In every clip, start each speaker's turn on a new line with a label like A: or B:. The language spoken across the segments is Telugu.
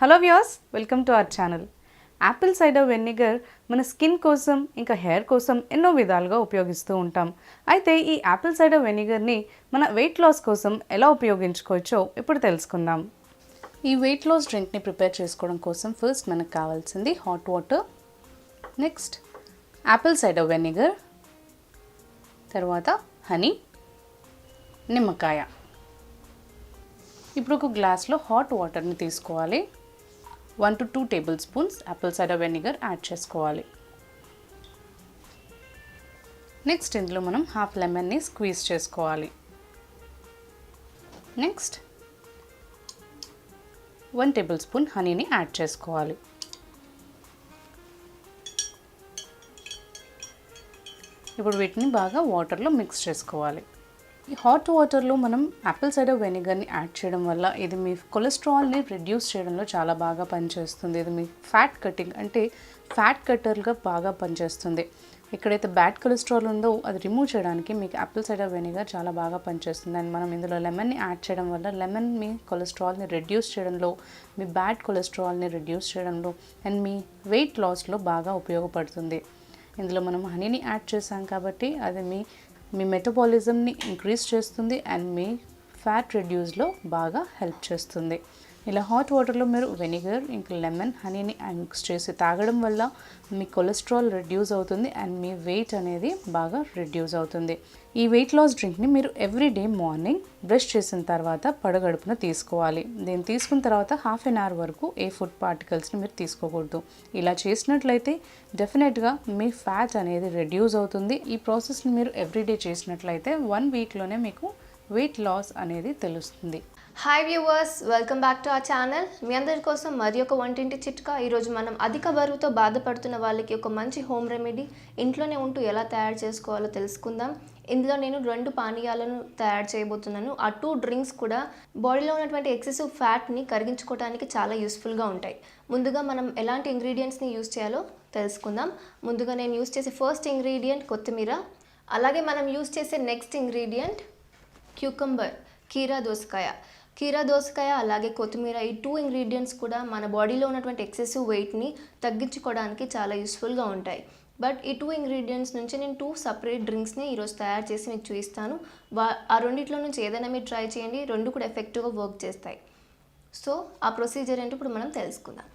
A: Hello viewers, welcome to our channel. Apple cider vinegar మన స్కిన్ కోసం ఇంకా హెయిర్ కోసం ఎన్నో విధాలుగా ఉపయోగిస్తూ ఉంటాం. అయితే ఈ యాపిల్ సైడర్ వెనిగర్ని మన వెయిట్ లాస్ కోసం ఎలా ఉపయోగించుకోవచ్చో ఇప్పుడు తెలుసుకుందాం. ఈ వెయిట్ లాస్ డ్రింక్ని ప్రిపేర్ చేసుకోవడం కోసం ఫస్ట్ మనకు కావాల్సింది hot water, next Apple cider vinegar, తర్వాత హనీ, నిమ్మకాయ. ఇప్పుడు ఒక గ్లాస్లో హాట్ వాటర్ని తీసుకోవాలి. 1 to 2 tablespoons Apple cider vinegar add చేసుకోవాలి. నెక్స్ట్ ఇందులో మనం హాఫ్ లెమన్ని స్క్వీజ్ చేసుకోవాలి. నెక్స్ట్ 1 tablespoon హనీని యాడ్ చేసుకోవాలి. ఇప్పుడు వీటిని బాగా వాటర్లో మిక్స్ చేసుకోవాలి. ఈ హాట్ వాటర్లో మనం యాపిల్ సైడర్ వెనిగర్ని యాడ్ చేయడం వల్ల ఇది మీ కొలెస్ట్రాల్ని రిడ్యూస్ చేయడంలో చాలా బాగా పనిచేస్తుంది. ఇది మీ ఫ్యాట్ కటింగ్ అంటే ఫ్యాట్ కట్టర్గా బాగా పనిచేస్తుంది. ఎక్కడైతే బ్యాడ్ కొలెస్ట్రాల్ ఉందో అది రిమూవ్ చేయడానికి మీకు యాపిల్ సైడర్ వెనిగర్ చాలా బాగా పనిచేస్తుంది. అండ్ మనం ఇందులో లెమన్ని యాడ్ చేయడం వల్ల లెమన్ మీ కొలెస్ట్రాల్ని రిడ్యూస్ చేయడంలో, మీ బ్యాడ్ కొలెస్ట్రాల్ని రిడ్యూస్ చేయడంలో అండ్ మీ వెయిట్ లాస్లో బాగా ఉపయోగపడుతుంది. ఇందులో మనం హనీని యాడ్ చేసాం కాబట్టి అది మీ మెటబాలిజంని ఇంక్రీజ్ చేస్తుంది అండ్ మీ ఫ్యాట్ రిడ్యూస్లో బాగా హెల్ప్ చేస్తుంది. ఇలా హాట్ వాటర్లో మీరు వెనిగర్ ఇంకా లెమన్ హనీని మిక్స్ చేసి తాగడం వల్ల మీ కొలెస్ట్రాల్ రిడ్యూస్ అవుతుంది అండ్ మీ వెయిట్ అనేది బాగా రిడ్యూస్ అవుతుంది. ఈ వెయిట్ లాస్ డ్రింక్ని మీరు ఎవ్రీడే మార్నింగ్ బ్రష్ చేసిన తర్వాత పడగడుపున తీసుకోవాలి. దీన్ని తీసుకున్న తర్వాత హాఫ్ అన్ అవర్ వరకు ఏ ఫుడ్ పార్టికల్స్ని మీరు తీసుకోకూడదు. ఇలా చేసినట్లయితే డెఫినెట్గా మీ ఫ్యాట్ అనేది రిడ్యూస్ అవుతుంది. ఈ ప్రాసెస్ని మీరు ఎవ్రీడే చేసినట్లయితే 1 వీక్లోనే మీకు వెయిట్ లాస్ అనేది తెలుస్తుంది.
B: Hi viewers, welcome back to our channel. మీ అందరి కోసం మరి ఒక వంటింటి చిట్కా. ఈరోజు మనం అధిక బరువుతో బాధపడుతున్న వాళ్ళకి ఒక మంచి హోమ్ రెమెడీ ఇంట్లోనే ఉంటూ ఎలా తయారు చేసుకోవాలో తెలుసుకుందాం. ఇందులో నేను 2 పానీయాలను తయారు చేయబోతున్నాను. ఆ 2 డ్రింక్స్ కూడా బాడీలో ఉన్నటువంటి ఎక్సెసివ్ ఫ్యాట్ని కరిగించుకోవడానికి చాలా యూస్ఫుల్గా ఉంటాయి. ముందుగా మనం ఎలాంటి ఇంగ్రీడియంట్స్ని యూస్ చేయాలో తెలుసుకుందాం. ముందుగా నేను యూస్ చేసే ఫస్ట్ ఇంగ్రీడియంట్ కొత్తిమీర, అలాగే మనం యూస్ చేసే నెక్స్ట్ ఇంగ్రీడియంట్ క్యూకంబర్, కీరా దోసకాయ అలాగే కొత్తిమీర. ఈ 2 ఇంగ్రీడియంట్స్ కూడా మన బాడీలో ఉన్నటువంటి ఎక్సెసివ్ వెయిట్ని తగ్గించుకోవడానికి చాలా యూస్ఫుల్గా ఉంటాయి. బట్ ఈ 2 ఇంగ్రీడియంట్స్ నుంచి నేను 2 సపరేట్ డ్రింక్స్ని ఈరోజు తయారు చేసి మీకు చూపిస్తాను. ఆ రెండిట్లో నుంచి ఏదైనా మీరు ట్రై చేయండి, 2 కూడా ఎఫెక్టివ్గా వర్క్ చేస్తాయి. సో ఆ ప్రొసీజర్ ఏంటో ఇప్పుడు మనం తెలుసుకుందాం.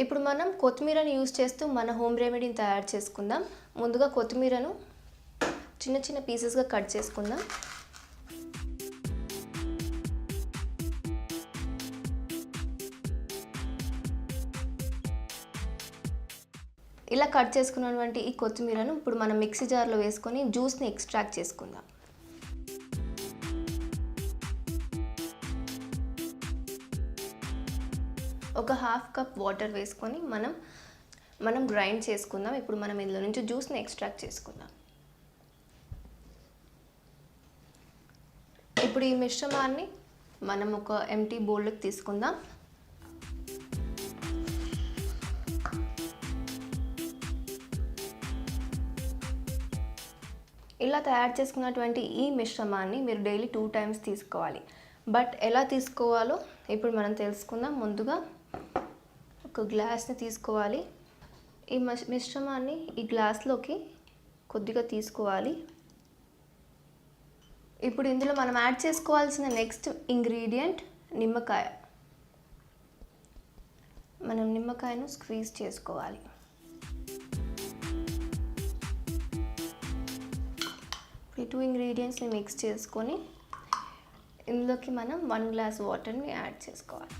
B: ఇప్పుడు మనం కొత్తిమీరని యూస్ చేస్తూ మన హోమ్ రెమెడీని తయారు చేసుకుందాం. ముందుగా కొత్తిమీరను చిన్న చిన్న పీసెస్గా కట్ చేసుకుందాం. ఇలా కట్ చేసుకున్నటువంటి ఈ కొత్తిమీరను ఇప్పుడు మనం మిక్సీ జార్లో వేసుకొని జ్యూస్ని ఎక్స్ట్రాక్ట్ చేసుకుందాం. ఒక హాఫ్ కప్ వాటర్ వేసుకొని మనం గ్రైండ్ చేసుకుందాం. ఇప్పుడు మనం ఇందులో నుంచి జ్యూస్ని ఎక్స్ట్రాక్ట్ చేసుకుందాం. ఇప్పుడు ఈ మిశ్రమాన్ని మనం ఒక ఎంటీ బౌల్లోకి తీసుకుందాం. ఇలా తయారు చేసుకున్నటువంటి ఈ మిశ్రమాన్ని మీరు డైలీ 2 times తీసుకోవాలి. బట్ ఎలా తీసుకోవాలో ఇప్పుడు మనం తెలుసుకుందాం. ముందుగా ఒక గ్లాస్ని తీసుకోవాలి. ఈ మిశ్రమాన్ని ఈ గ్లాస్లోకి కొద్దిగా తీసుకోవాలి. ఇప్పుడు ఇందులో మనం యాడ్ చేసుకోవాల్సిన నెక్స్ట్ ఇంగ్రీడియంట్ నిమ్మకాయ. మనం నిమ్మకాయను స్క్వీజ్ చేసుకోవాలి. ఈ 2 ఇంగ్రీడియంట్స్ని మిక్స్ చేసుకొని ఇందులోకి మనం 1 glass వాటర్ని యాడ్ చేసుకోవాలి.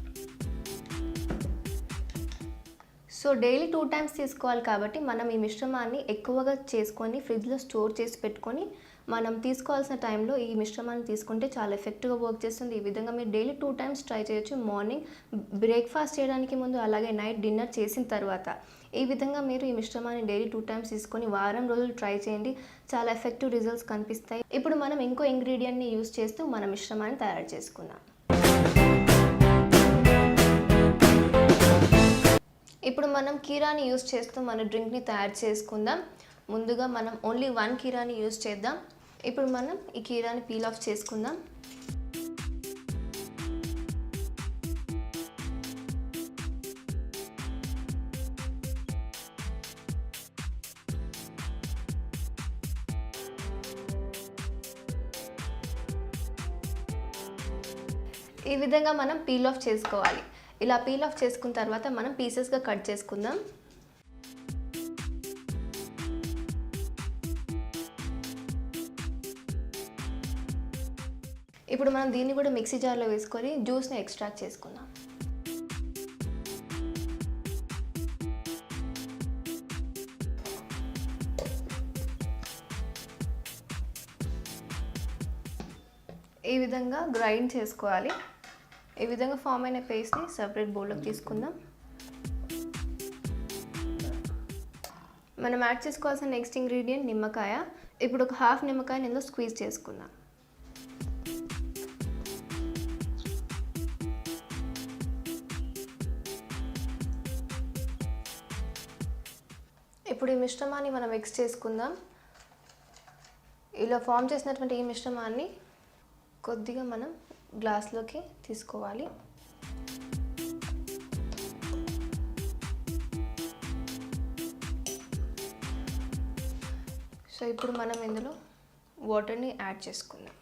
B: సో డైలీ 2 times తీసుకోవాలి కాబట్టి మనం ఈ మిశ్రమాన్ని ఎక్కువగా చేసుకొని ఫ్రిడ్జ్లో స్టోర్ చేసి పెట్టుకొని మనం తీసుకోవాల్సిన టైంలో ఈ మిశ్రమాన్ని తీసుకుంటే చాలా ఎఫెక్టివ్గా వర్క్ చేస్తుంది. ఈ విధంగా మీరు డైలీ 2 times ట్రై చేయొచ్చు. మార్నింగ్ బ్రేక్ఫాస్ట్ చేయడానికి ముందు, అలాగే నైట్ డిన్నర్ చేసిన తర్వాత. ఈ విధంగా మీరు ఈ మిశ్రమాన్ని డైలీ 2 times తీసుకొని వారం రోజులు ట్రై చేయండి. చాలా ఎఫెక్టివ్ రిజల్ట్స్ కనిపిస్తాయి. ఇప్పుడు మనం ఇంకో ఇంగ్రీడియంట్ని యూస్ చేస్తూ మన మిశ్రమాన్ని తయారు చేసుకుందాం. ఇప్పుడు మనం కీరాని యూస్ చేస్తూ మన డ్రింక్ని తయారు చేసుకుందాం. ముందుగా మనం ఓన్లీ 1 కీరాని యూస్ చేద్దాం. ఇప్పుడు మనం ఈ కీరాని పీల్ ఆఫ్ చేసుకుందాం. ఈ విధంగా మనం పీల్ ఆఫ్ చేసుకోవాలి. ఇలా పీల్ ఆఫ్ చేసుకున్న తర్వాత మనం పీసెస్గా కట్ చేసుకుందాం. ఇప్పుడు మనం దీన్ని కూడా మిక్సీ జార్లో వేసుకొని జ్యూస్ని ఎక్స్ట్రాక్ట్ చేసుకుందాం. ఈ విధంగా గ్రైండ్ చేసుకోవాలి. ఈ విధంగా ఫామ్ అయిన పేస్ట్ని సపరేట్ బౌల్లోకి తీసుకుందాం. మనం యాడ్ చేసుకోవాల్సిన నెక్స్ట్ ఇంగ్రీడియంట్ నిమ్మకాయ. ఇప్పుడు ఒక హాఫ్ నిమ్మకాయని ఇందులో స్క్వీజ్ చేసుకుందాం. ఇప్పుడు ఈ మిశ్రమాన్ని మనం మిక్స్ చేసుకుందాం. ఇలా ఫామ్ చేసినటువంటి ఈ మిశ్రమాన్ని కొద్దిగా మనం గ్లాస్లోకి తీసుకోవాలి. సో ఇప్పుడు మనం ఇందులో వాటర్ని యాడ్ చేసుకుందాం.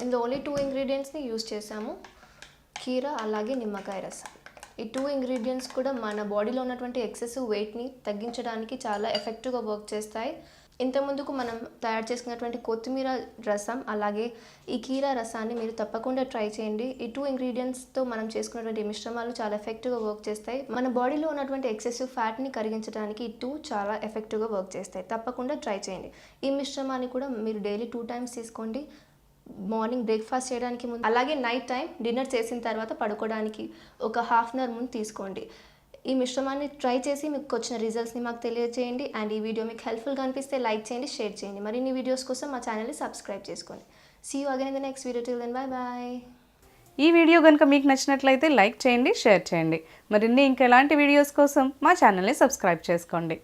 B: ఇందులో ఓన్లీ 2 ఇంగ్రీడియంట్స్ని యూజ్ చేసాము, కీరా అలాగే నిమ్మకాయ రసం. ఈ 2 ఇంగ్రీడియంట్స్ కూడా మన బాడీలో ఉన్నటువంటి ఎక్సెసివ్ వెయిట్ని తగ్గించడానికి చాలా ఎఫెక్టివ్గా వర్క్ చేస్తాయి. ఇంతకుముందుకు మనం తయారు చేసుకున్నటువంటి కొత్తిమీర రసం అలాగే ఈ కీరా రసాన్ని మీరు తప్పకుండా ట్రై చేయండి. ఈ 2 ఇంగ్రీడియంట్స్తో మనం చేసుకున్నటువంటి మిశ్రమాలు చాలా ఎఫెక్టివ్గా వర్క్ చేస్తాయి. మన బాడీలో ఉన్నటువంటి ఎక్సెసివ్ ఫ్యాట్ని కరిగించడానికి ఈ 2 చాలా ఎఫెక్టివ్గా వర్క్ చేస్తాయి. తప్పకుండా ట్రై చేయండి. ఈ మిశ్రమాన్ని కూడా మీరు డైలీ 2 టైమ్స్ తీసుకోండి. మార్నింగ్ బ్రేక్ఫాస్ట్ చేయడానికి ముందు అలాగే నైట్ టైం డిన్నర్ చేసిన తర్వాత పడుకోవడానికి ఒక హాఫ్ అన్ అవర్ ముందు తీసుకోండి. ఈ మిశ్రమాన్ని ట్రై చేసి మీకు వచ్చిన రిజల్ట్స్ని మాకు తెలియజేయండి. అండ్ ఈ వీడియో మీకు హెల్ప్ఫుల్గా అనిపిస్తే లైక్ చేయండి, షేర్ చేయండి. మరిన్ని వీడియోస్ కోసం మా ఛానల్ని సబ్స్క్రైబ్ చేసుకోండి. See you again in the next video. Till then bye bye.
A: ఈ వీడియో కనుక మీకు నచ్చినట్లయితే లైక్ చేయండి, షేర్ చేయండి. మరిన్ని ఇంకా ఎలాంటి వీడియోస్ కోసం మా ఛానల్ని సబ్స్క్రైబ్ చేసుకోండి.